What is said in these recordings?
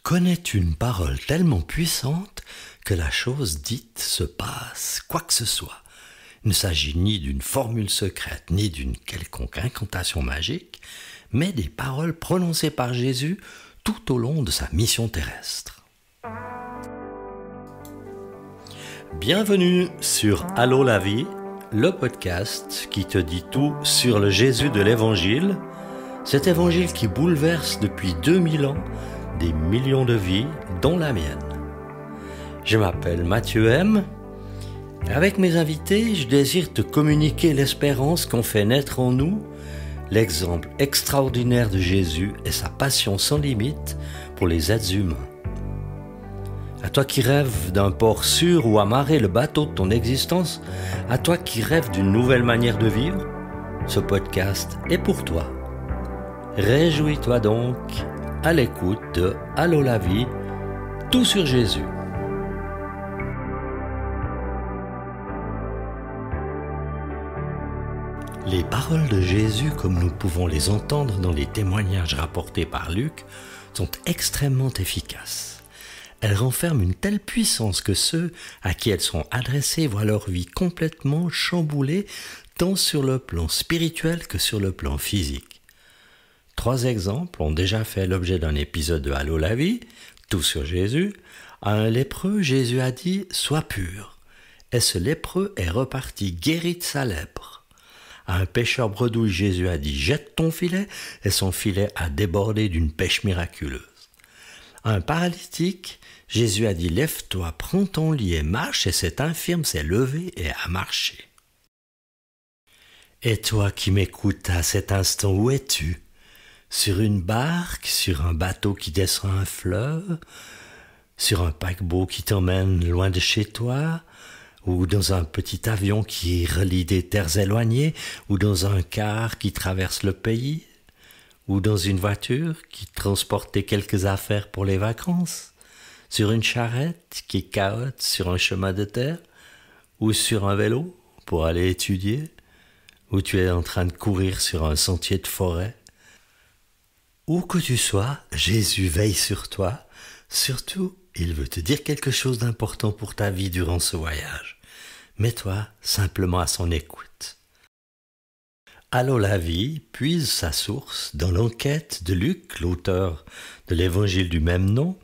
connaît une parole tellement puissante que la chose dite se passe, quoi que ce soit. Il ne s'agit ni d'une formule secrète, ni d'une quelconque incantation magique, mais des paroles prononcées par Jésus tout au long de sa mission terrestre. Bienvenue sur Allô la vie, le podcast qui te dit tout sur le Jésus de l'Évangile, cet Évangile qui bouleverse depuis 2000 ans des millions de vies, dont la mienne. Je m'appelle Mathieu M. Avec mes invités, je désire te communiquer l'espérance qu'ont fait naître en nous l'exemple extraordinaire de Jésus et sa passion sans limite pour les êtres humains. À toi qui rêves d'un port sûr où amarrer le bateau de ton existence, à toi qui rêves d'une nouvelle manière de vivre, ce podcast est pour toi. Réjouis-toi donc à l'écoute de Allô la vie, tout sur Jésus. Les paroles de Jésus, comme nous pouvons les entendre dans les témoignages rapportés par Luc, sont extrêmement efficaces. Elles renferment une telle puissance que ceux à qui elles sont adressées voient leur vie complètement chamboulée, tant sur le plan spirituel que sur le plan physique. 3 exemples ont déjà fait l'objet d'un épisode de Allô la vie, tout sur Jésus. À un lépreux, Jésus a dit « Sois pur ». Et ce lépreux est reparti guéri de sa lèpre. À un pêcheur bredouille, Jésus a dit « Jette ton filet » et son filet a débordé d'une pêche miraculeuse. À un paralytique, Jésus a dit « Lève-toi, prends ton lit et marche » et cet infirme s'est levé et a marché. Et toi qui m'écoutes à cet instant, où es-tu ? Sur une barque, sur un bateau qui descend un fleuve, sur un paquebot qui t'emmène loin de chez toi, ou dans un petit avion qui relie des terres éloignées, ou dans un car qui traverse le pays, ou dans une voiture qui transporte tes quelques affaires pour les vacances, sur une charrette qui cahote sur un chemin de terre, ou sur un vélo pour aller étudier, ou tu es en train de courir sur un sentier de forêt. Où que tu sois, Jésus veille sur toi. Surtout, il veut te dire quelque chose d'important pour ta vie durant ce voyage. Mets-toi simplement à son écoute. Allô la vie puise sa source dans l'enquête de Luc, l'auteur de l'évangile du même nom,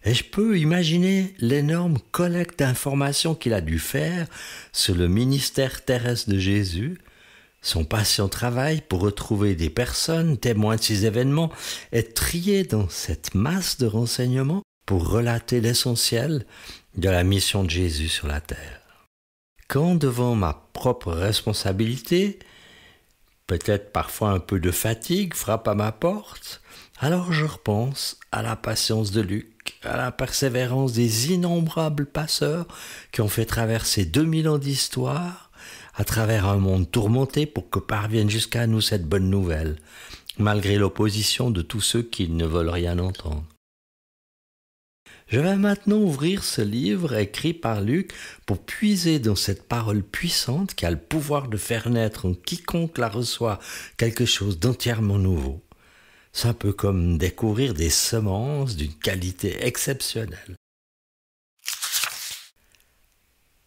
et je peux imaginer l'énorme collecte d'informations qu'il a dû faire sur le ministère terrestre de Jésus, son patient travail pour retrouver des personnes témoins de ces événements et trier dans cette masse de renseignements pour relater l'essentiel de la mission de Jésus sur la terre. Quand devant ma propre responsabilité, peut-être parfois un peu de fatigue frappe à ma porte, alors je repense à la patience de Luc, à la persévérance des innombrables passeurs qui ont fait traverser 2000 ans d'histoire à travers un monde tourmenté pour que parvienne jusqu'à nous cette bonne nouvelle, malgré l'opposition de tous ceux qui ne veulent rien entendre. Je vais maintenant ouvrir ce livre écrit par Luc pour puiser dans cette parole puissante qui a le pouvoir de faire naître en quiconque la reçoit quelque chose d'entièrement nouveau. C'est un peu comme découvrir des semences d'une qualité exceptionnelle.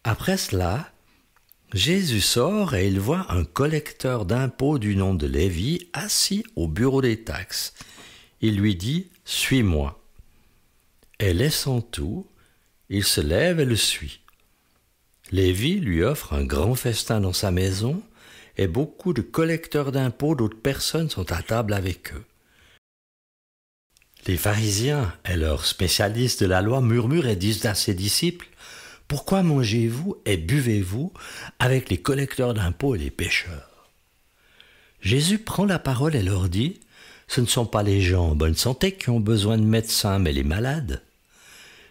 Après cela, Jésus sort et il voit un collecteur d'impôts du nom de Lévi assis au bureau des taxes. Il lui dit « Suis-moi ». Et laissant tout, il se lève et le suit. Lévi lui offre un grand festin dans sa maison et beaucoup de collecteurs d'impôts d'autres personnes sont à table avec eux. Les pharisiens et leurs spécialistes de la loi murmurent et disent à ses disciples « Pourquoi mangez-vous et buvez-vous avec les collecteurs d'impôts et les pécheurs ?» Jésus prend la parole et leur dit « Ce ne sont pas les gens en bonne santé qui ont besoin de médecins, mais les malades.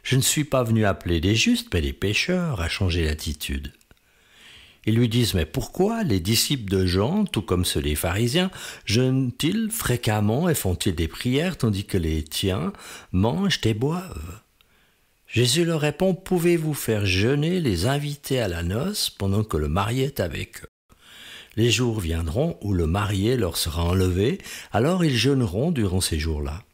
Je ne suis pas venu appeler les justes, mais les pécheurs à changer d'attitude. » Ils lui disent « Mais pourquoi les disciples de Jean, tout comme ceux des pharisiens, jeûnent-ils fréquemment et font-ils des prières, tandis que les tiens mangent et boivent ?» Jésus leur répond « Pouvez-vous faire jeûner les invités à la noce pendant que le marié est avec eux ? Les jours viendront où le marié leur sera enlevé, alors ils jeûneront durant ces jours-là. »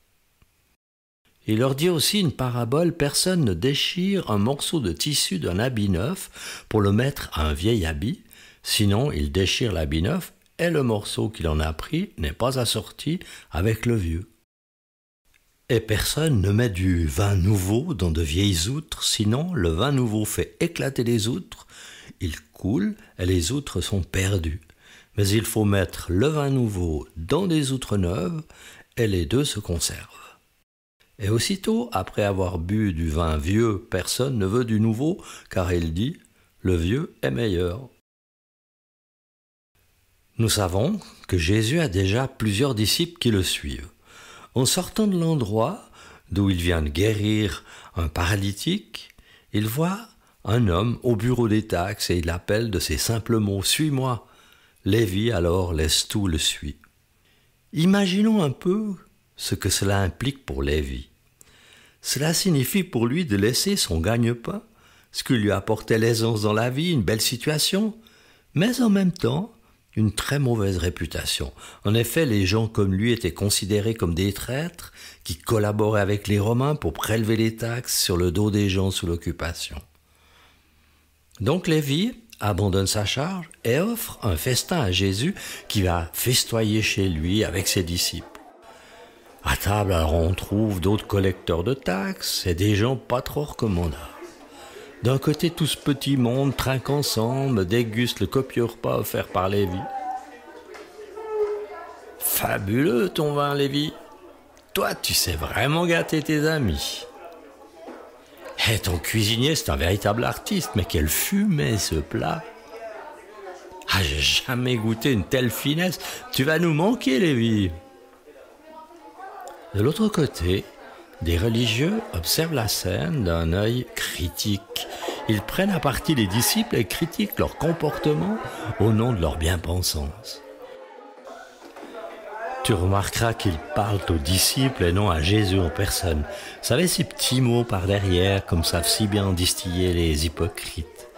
Il leur dit aussi une parabole, personne ne déchire un morceau de tissu d'un habit neuf pour le mettre à un vieil habit, sinon il déchire l'habit neuf et le morceau qu'il en a pris n'est pas assorti avec le vieux. Et personne ne met du vin nouveau dans de vieilles outres, sinon le vin nouveau fait éclater les outres, il coule et les outres sont perdues. Mais il faut mettre le vin nouveau dans des outres neuves et les deux se conservent. Et aussitôt, après avoir bu du vin vieux, personne ne veut du nouveau, car il dit « le vieux est meilleur ». Nous savons que Jésus a déjà plusieurs disciples qui le suivent. En sortant de l'endroit d'où il vient de guérir un paralytique, il voit un homme au bureau des taxes et il appelle de ces simples mots « Suis-moi ». Lévi alors laisse tout, le suit. Imaginons un peu ce que cela implique pour Lévi. Cela signifie pour lui de laisser son gagne-pain, ce qui lui apportait l'aisance dans la vie, une belle situation, mais en même temps, une très mauvaise réputation. En effet, les gens comme lui étaient considérés comme des traîtres qui collaboraient avec les Romains pour prélever les taxes sur le dos des gens sous l'occupation. Donc Lévi abandonne sa charge et offre un festin à Jésus qui va festoyer chez lui avec ses disciples. À table, alors on trouve d'autres collecteurs de taxes et des gens pas trop recommandables. D'un côté, tout ce petit monde trinque ensemble, déguste le copieux repas offert par Lévi. Fabuleux ton vin, Lévi. Toi, tu sais vraiment gâter tes amis. Et ton cuisinier, c'est un véritable artiste, mais quelle fumée ce plat. Ah, j'ai jamais goûté une telle finesse. Tu vas nous manquer, Lévi. De l'autre côté, des religieux observent la scène d'un œil critique. Ils prennent à partie les disciples et critiquent leur comportement au nom de leur bien-pensance. Tu remarqueras qu'ils parlent aux disciples et non à Jésus en personne. Vous savez, ces petits mots par derrière, comme savent si bien distiller les hypocrites.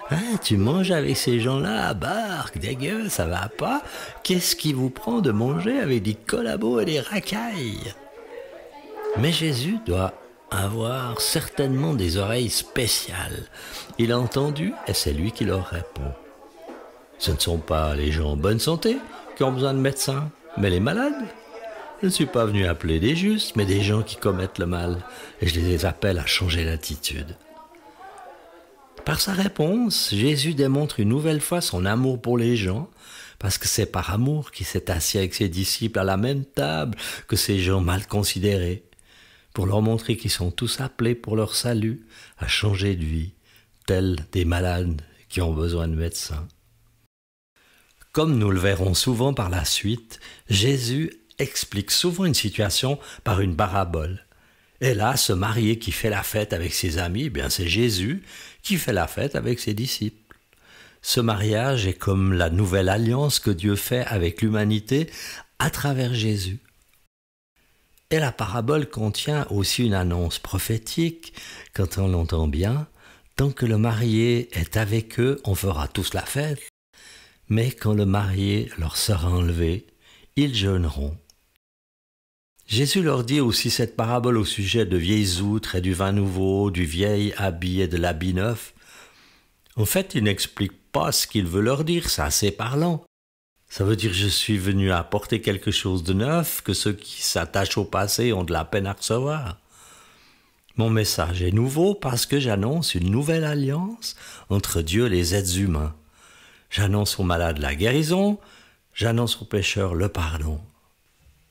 Hein, tu manges avec ces gens-là, barque, dégueu, ça va pas. Qu'est-ce qui vous prend de manger avec des collabos et des racailles? Mais Jésus doit avoir certainement des oreilles spéciales. Il a entendu et c'est lui qui leur répond. Ce ne sont pas les gens en bonne santé qui ont besoin de médecins, mais les malades. Je ne suis pas venu appeler des justes, mais des gens qui commettent le mal, et je les appelle à changer d'attitude. Par sa réponse, Jésus démontre une nouvelle fois son amour pour les gens, parce que c'est par amour qu'il s'est assis avec ses disciples à la même table que ces gens mal considérés, pour leur montrer qu'ils sont tous appelés pour leur salut à changer de vie, tels des malades qui ont besoin de médecins. Comme nous le verrons souvent par la suite, Jésus explique souvent une situation par une parabole. Et là, ce marié qui fait la fête avec ses amis, eh bien c'est Jésus qui fait la fête avec ses disciples. Ce mariage est comme la nouvelle alliance que Dieu fait avec l'humanité à travers Jésus. Et la parabole contient aussi une annonce prophétique, quand on l'entend bien, tant que le marié est avec eux, on fera tous la fête, mais quand le marié leur sera enlevé, ils jeûneront. Jésus leur dit aussi cette parabole au sujet de vieilles outres et du vin nouveau, du vieil habit et de l'habit neuf. En fait, il n'explique pas ce qu'il veut leur dire, c'est assez parlant. Ça veut dire que je suis venu apporter quelque chose de neuf, que ceux qui s'attachent au passé ont de la peine à recevoir. Mon message est nouveau parce que j'annonce une nouvelle alliance entre Dieu et les êtres humains. J'annonce aux malades la guérison, j'annonce aux pécheurs le pardon.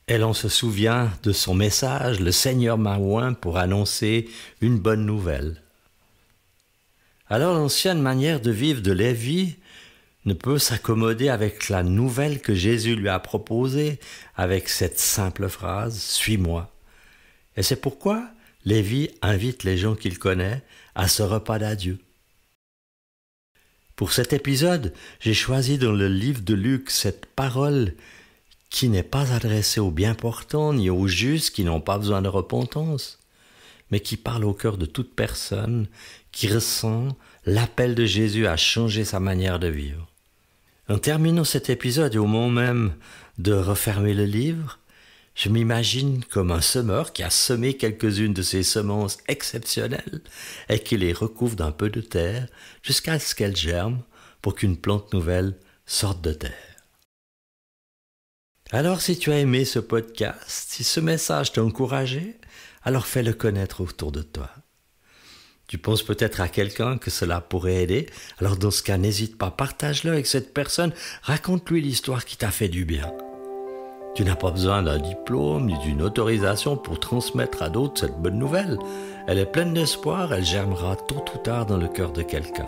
Et l'on se souvient de son message, le Seigneur m'a oint pour annoncer une bonne nouvelle. Alors l'ancienne manière de vivre de Lévi ne peut s'accommoder avec la nouvelle que Jésus lui a proposée, avec cette simple phrase « Suis-moi ». Et c'est pourquoi Lévi invite les gens qu'il connaît à ce repas d'adieu. Pour cet épisode, j'ai choisi dans le livre de Luc cette parole qui n'est pas adressée aux bien portants ni aux justes qui n'ont pas besoin de repentance, mais qui parle au cœur de toute personne qui ressent l'appel de Jésus à changer sa manière de vivre. En terminant cet épisode et au moment même de refermer le livre, Je m'imagine comme un semeur qui a semé quelques-unes de ces semences exceptionnelles et qui les recouvre d'un peu de terre jusqu'à ce qu'elles germent pour qu'une plante nouvelle sorte de terre. Alors si tu as aimé ce podcast, si ce message t'a encouragé, alors fais-le connaître autour de toi. Tu penses peut-être à quelqu'un que cela pourrait aider, alors dans ce cas, n'hésite pas, partage-le avec cette personne, raconte-lui l'histoire qui t'a fait du bien. Tu n'as pas besoin d'un diplôme ni d'une autorisation pour transmettre à d'autres cette bonne nouvelle. Elle est pleine d'espoir, elle germera tôt ou tard dans le cœur de quelqu'un.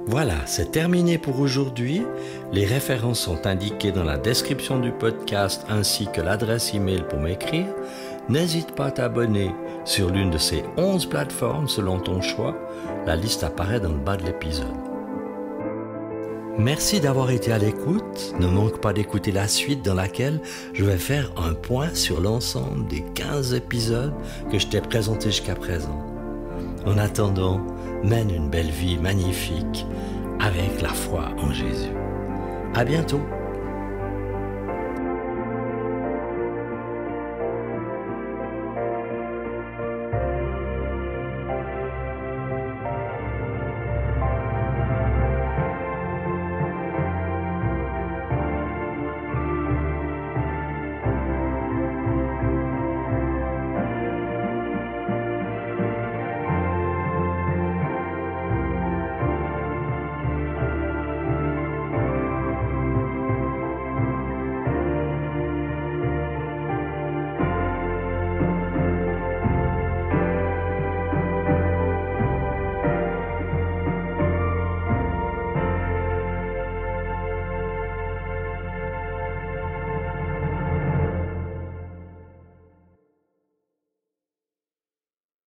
Voilà, c'est terminé pour aujourd'hui. Les références sont indiquées dans la description du podcast ainsi que l'adresse email pour m'écrire. N'hésite pas à t'abonner sur l'une de ces 11 plateformes selon ton choix. La liste apparaît dans le bas de l'épisode. Merci d'avoir été à l'écoute. Ne manque pas d'écouter la suite dans laquelle je vais faire un point sur l'ensemble des 15 épisodes que je t'ai présentés jusqu'à présent. En attendant, mène une belle vie magnifique avec la foi en Jésus. À bientôt!